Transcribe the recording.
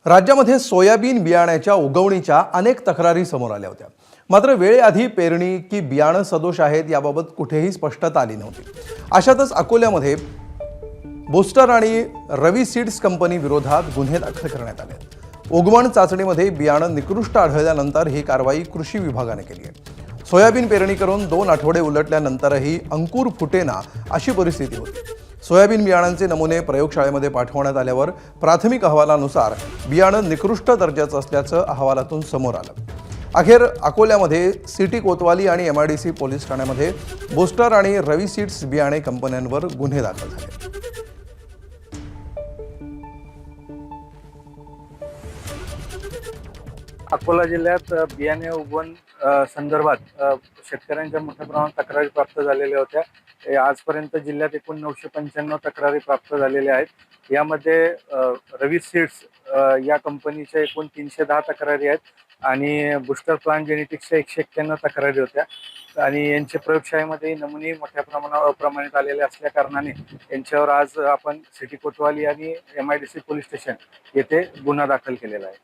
राज्यामध्ये सोयाबीन बियाण्याच्या उगवणीच्या अनेक तक्रारी समोर आल्या होत्या। मात्र वेळेआधी पेरणी की बियाणं सदोष आहेत याबाबत कुठेही स्पष्टता आली नव्हती। अशातच अकोल्यामध्ये बूस्टर आणि रवी सीड्स कंपनी विरोधात गुन्हे दाखल करण्यात आले। उगवण चाचणीमध्ये बियाणं निकृष्ट आढळल्यानंतर ही कारवाई कृषी विभागाने केली आहे। सोयाबीन पेरणी करून 2 आठवडे उलटल्यानंतरही अंकुर फुटेना अशी परिस्थिती होती। सोयाबीन बियाणांचे नमुने प्रयोगशाळेमध्ये पाठवण्यात आल्यावर प्राथमिक अहवालानुसार बियाणं निकृष्ट दर्जाचं असल्याचं अहवालातून समोर आलं। अखेर अकोल्यामध्ये सिटी कोतवाली आणि MIDC पोलीस ठाण्यामध्ये बूस्टर आणि रवी सीड्स बियाणे कंपन्यांवर गुन्हे दाखल झाले। अकोला जिल्ह्यात बियाणे उगवण संदर्भात शेतकऱ्यांच्या मोठ्या प्रमाणात तक्रारी प्राप्त झालेल्या होत्या। आजपर्यंत जिल्ह्यात एकूण 995 तक्रारी प्राप्त झालेल्या आहेत। यामध्ये रवी सीड्स या कंपनीच्या एकूण 310 तक्रारी आहेत आणि बूस्टर प्लांट जेनेटिक्सच्या 191 तक्रारी होत्या आणि यांच्या प्रयोगशाळेमध्ये नमुने मोठ्या प्रमाणावर अप्रमाणित आलेले असल्या कारणाने यांच्यावर आज आपण सिटी कोतवाली आणि MIDC पोलीस स्टेशन येथे गुन्हा दाखल केलेला आहे।